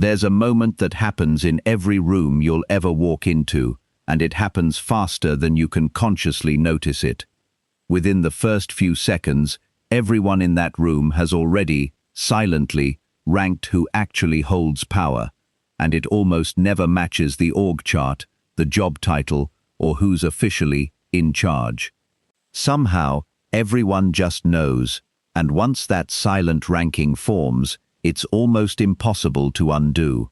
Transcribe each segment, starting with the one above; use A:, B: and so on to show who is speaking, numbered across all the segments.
A: There's a moment that happens in every room you'll ever walk into, and it happens faster than you can consciously notice it. Within the first few seconds, everyone in that room has already, silently, ranked who actually holds power, and it almost never matches the org chart, the job title, or who's officially in charge. Somehow, everyone just knows, and once that silent ranking forms, it's almost impossible to undo.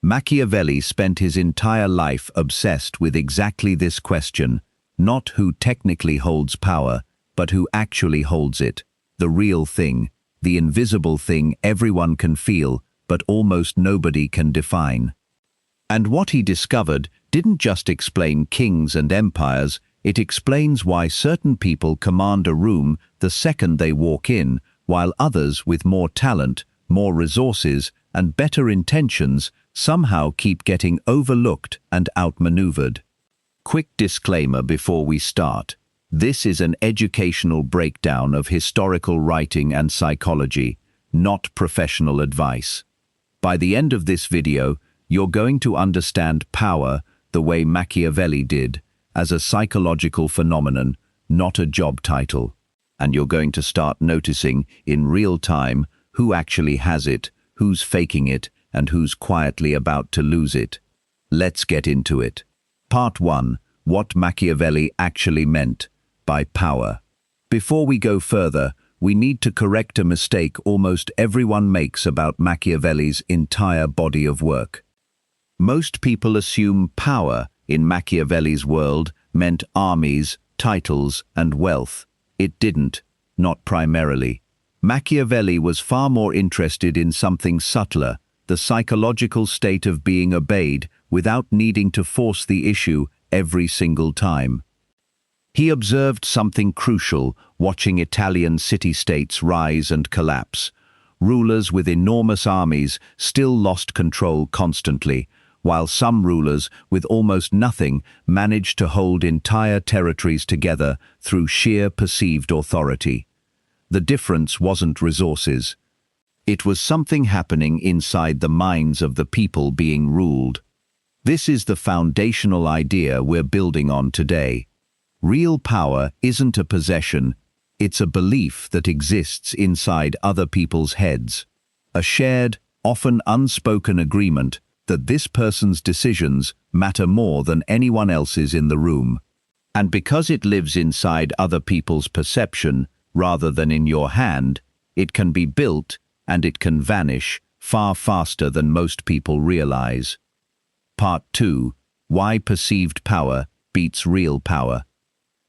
A: Machiavelli spent his entire life obsessed with exactly this question, not who technically holds power, but who actually holds it, the real thing, the invisible thing everyone can feel, but almost nobody can define. And what he discovered didn't just explain kings and empires, it explains why certain people command a room the second they walk in, while others with more talent, more resources, and better intentions somehow keep getting overlooked and outmaneuvered. Quick disclaimer before we start. This is an educational breakdown of historical writing and psychology, not professional advice. By the end of this video, you're going to understand power the way Machiavelli did, as a psychological phenomenon, not a job title. And you're going to start noticing in real time who actually has it, who's faking it, and who's quietly about to lose it. Let's get into it. Part 1. What Machiavelli actually meant by power. Before we go further, we need to correct a mistake almost everyone makes about Machiavelli's entire body of work. Most people assume power in Machiavelli's world meant armies, titles, and wealth. It didn't, not primarily. Machiavelli was far more interested in something subtler, the psychological state of being obeyed without needing to force the issue every single time. He observed something crucial watching Italian city-states rise and collapse. Rulers with enormous armies still lost control constantly, while some rulers with almost nothing managed to hold entire territories together through sheer perceived authority. The difference wasn't resources. It was something happening inside the minds of the people being ruled. This is the foundational idea we're building on today. Real power isn't a possession, it's a belief that exists inside other people's heads. A shared, often unspoken agreement that this person's decisions matter more than anyone else's in the room. And because it lives inside other people's perception rather than in your hand, it can be built and it can vanish far faster than most people realize. Part 2. Why perceived power beats real power.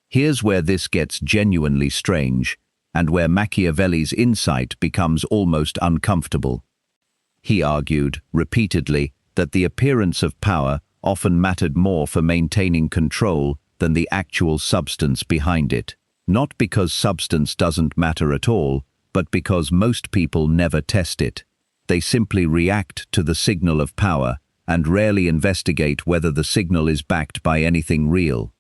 A: Here's where this gets genuinely strange, and where Machiavelli's insight becomes almost uncomfortable. He argued, repeatedly, that the appearance of power often mattered more for maintaining control than the actual substance behind it. Not because substance doesn't matter at all, but because most people never test it. They simply react to the signal of power and rarely investigate whether the signal is backed by anything real.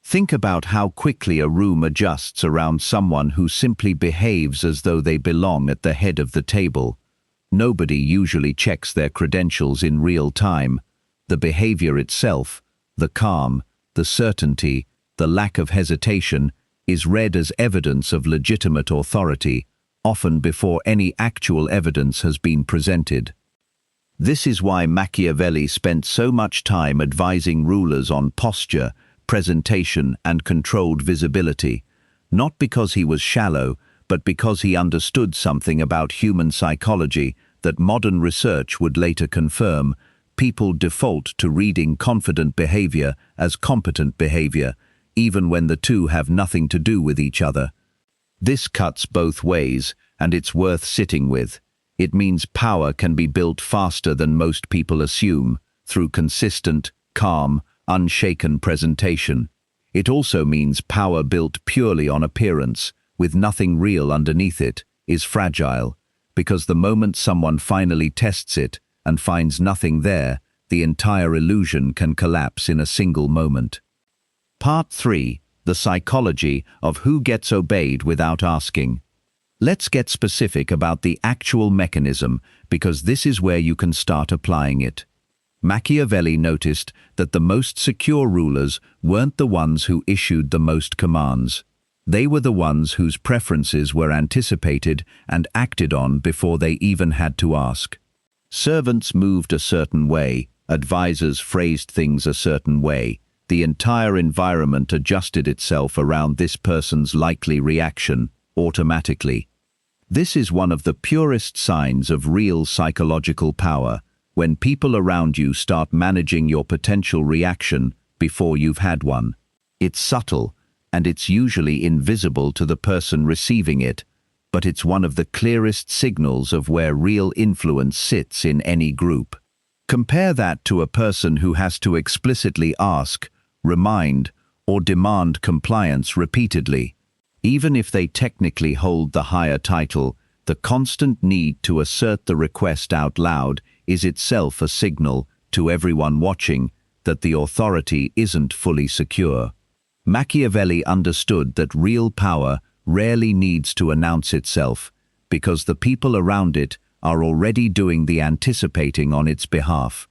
A: Think about how quickly a room adjusts around someone who simply behaves as though they belong at the head of the table. Nobody usually checks their credentials in real time. The behavior itself, the calm, the certainty, the lack of hesitation, is read as evidence of legitimate authority, often before any actual evidence has been presented. This is why Machiavelli spent so much time advising rulers on posture, presentation, and controlled visibility, not because he was shallow, but because he understood something about human psychology that modern research would later confirm. People default to reading confident behavior as competent behavior, even when the two have nothing to do with each other. This cuts both ways, and it's worth sitting with. It means power can be built faster than most people assume, through consistent, calm, unshaken presentation. It also means power built purely on appearance, with nothing real underneath it, is fragile, because the moment someone finally tests it and finds nothing there, the entire illusion can collapse in a single moment. Part 3. The psychology of who gets obeyed without asking. Let's get specific about the actual mechanism, because this is where you can start applying it. Machiavelli noticed that the most secure rulers weren't the ones who issued the most commands. They were the ones whose preferences were anticipated and acted on before they even had to ask. Servants moved a certain way, advisors phrased things a certain way. The entire environment adjusted itself around this person's likely reaction, automatically. This is one of the purest signs of real psychological power, when people around you start managing your potential reaction before you've had one. It's subtle, and it's usually invisible to the person receiving it, but it's one of the clearest signals of where real influence sits in any group. Compare that to a person who has to explicitly ask, remind, or demand compliance repeatedly. Even if they technically hold the higher title, the constant need to assert the request out loud is itself a signal to everyone watching that the authority isn't fully secure. Machiavelli understood that real power rarely needs to announce itself, because the people around it are already doing the anticipating on its behalf.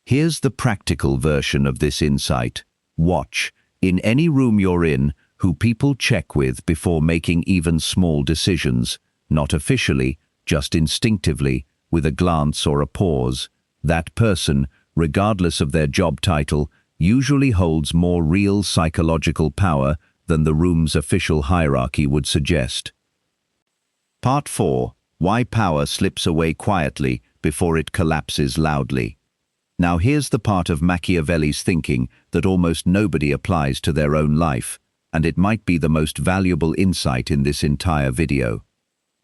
A: Here's the practical version of this insight. Watch, in any room you're in, who people check with before making even small decisions, not officially, just instinctively, with a glance or a pause. That person, regardless of their job title, usually holds more real psychological power than the room's official hierarchy would suggest. Part 4. Why power slips away quietly before it collapses loudly. Now here's the part of Machiavelli's thinking that almost nobody applies to their own life, and it might be the most valuable insight in this entire video.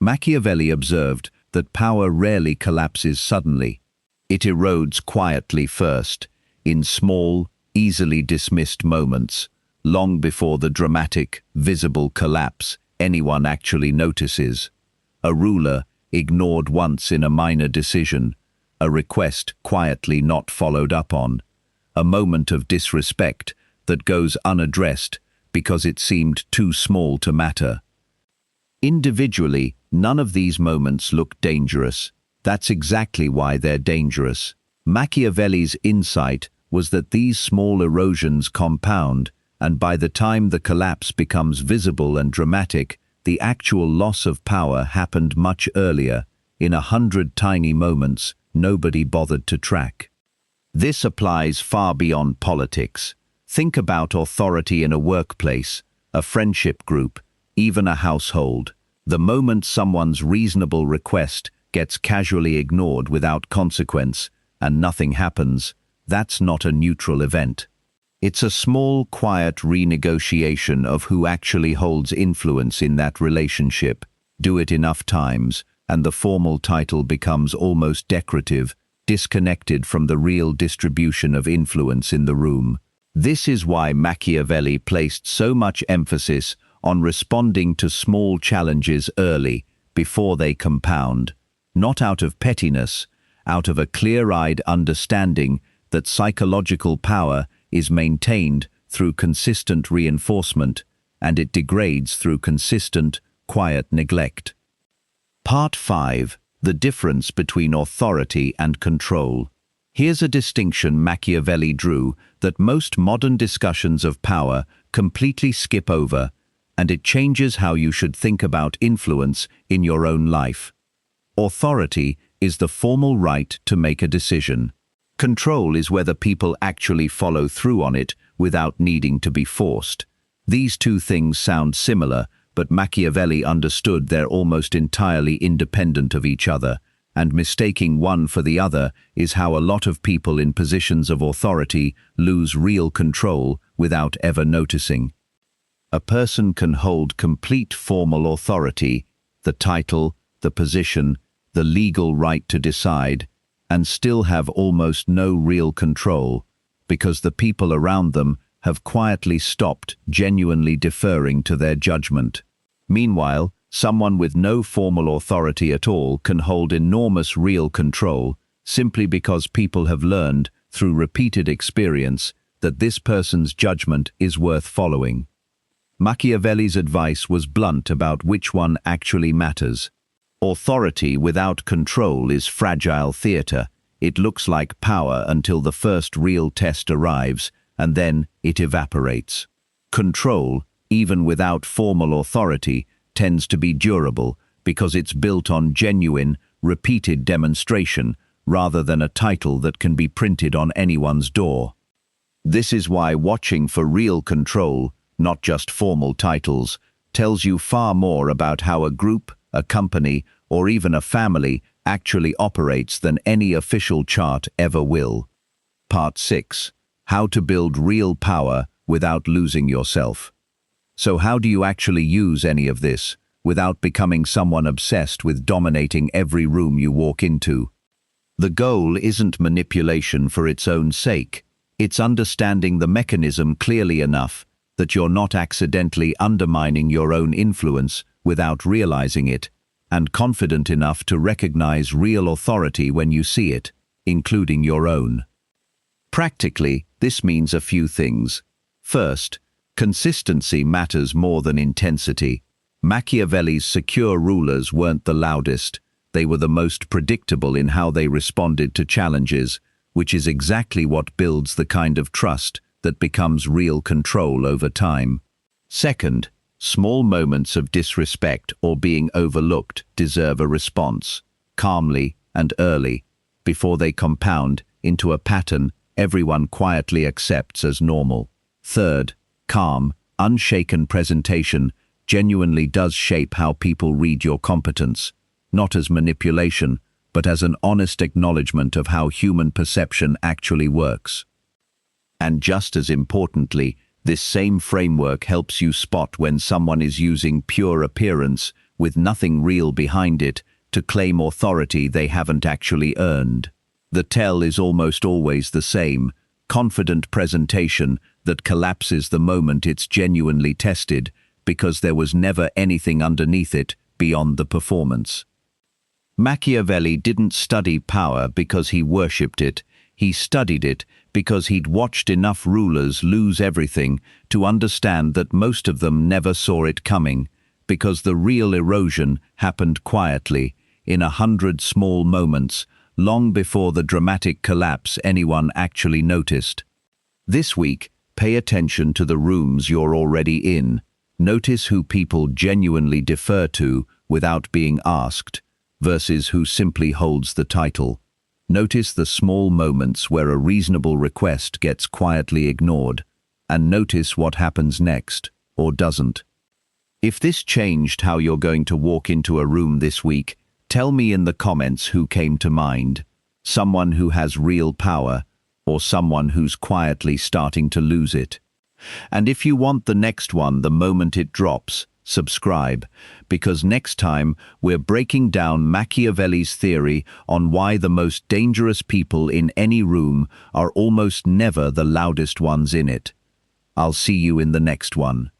A: Machiavelli observed that power rarely collapses suddenly. It erodes quietly first, in small, easily dismissed moments, long before the dramatic, visible collapse anyone actually notices. A ruler ignored once in a minor decision, a request quietly not followed up on, a moment of disrespect that goes unaddressed because it seemed too small to matter. Individually, none of these moments look dangerous. That's exactly why they're dangerous. Machiavelli's insight was that these small erosions compound, and by the time the collapse becomes visible and dramatic, the actual loss of power happened much earlier, in 100 tiny moments nobody bothered to track. This applies far beyond politics. Think about authority in a workplace, a friendship group, even a household. The moment someone's reasonable request gets casually ignored without consequence and nothing happens, that's not a neutral event. It's a small, quiet renegotiation of who actually holds influence in that relationship. Do it enough times, and the formal title becomes almost decorative, disconnected from the real distribution of influence in the room. This is why Machiavelli placed so much emphasis on responding to small challenges early, before they compound, not out of pettiness, out of a clear-eyed understanding that psychological power is maintained through consistent reinforcement, and it degrades through consistent, quiet neglect. Part 5. The difference between authority and control. Here's a distinction Machiavelli drew that most modern discussions of power completely skip over, and it changes how you should think about influence in your own life. Authority is the formal right to make a decision. Control is whether people actually follow through on it without needing to be forced. These two things sound similar, but Machiavelli understood they're almost entirely independent of each other, and mistaking one for the other is how a lot of people in positions of authority lose real control without ever noticing. A person can hold complete formal authority, the title, the position, the legal right to decide, and still have almost no real control, because the people around them have quietly stopped genuinely deferring to their judgment. Meanwhile, someone with no formal authority at all can hold enormous real control simply because people have learned, through repeated experience, that this person's judgment is worth following. Machiavelli's advice was blunt about which one actually matters. Authority without control is fragile theatre. It looks like power until the first real test arrives, and then it evaporates. Control, even without formal authority, tends to be durable because it's built on genuine, repeated demonstration rather than a title that can be printed on anyone's door. This is why watching for real control, not just formal titles, tells you far more about how a group, a company, or even a family actually operates than any official chart ever will. Part 6. How to build real power without losing yourself. So how do you actually use any of this without becoming someone obsessed with dominating every room you walk into? The goal isn't manipulation for its own sake. It's understanding the mechanism clearly enough that you're not accidentally undermining your own influence without realizing it, and confident enough to recognize real authority when you see it, including your own. Practically, this means a few things. First, consistency matters more than intensity. Machiavelli's secure rulers weren't the loudest. They were the most predictable in how they responded to challenges, which is exactly what builds the kind of trust that becomes real control over time. Second, small moments of disrespect or being overlooked deserve a response, calmly and early, before they compound into a pattern everyone quietly accepts as normal. Third, calm, unshaken presentation genuinely does shape how people read your competence, not as manipulation, but as an honest acknowledgement of how human perception actually works. And just as importantly, this same framework helps you spot when someone is using pure appearance, with nothing real behind it, to claim authority they haven't actually earned. The tell is almost always the same: confident presentation that collapses the moment it's genuinely tested, because there was never anything underneath it beyond the performance. Machiavelli didn't study power because he worshipped it. He studied it because he'd watched enough rulers lose everything to understand that most of them never saw it coming, because the real erosion happened quietly, in 100 small moments, long before the dramatic collapse anyone actually noticed. This week, pay attention to the rooms you're already in. Notice who people genuinely defer to without being asked, versus who simply holds the title. Notice the small moments where a reasonable request gets quietly ignored, and notice what happens next, or doesn't. If this changed how you're going to walk into a room this week, tell me in the comments who came to mind. Someone who has real power, or someone who's quietly starting to lose it. And if you want the next one the moment it drops, subscribe, because next time we're breaking down Machiavelli's theory on why the most dangerous people in any room are almost never the loudest ones in it. I'll see you in the next one.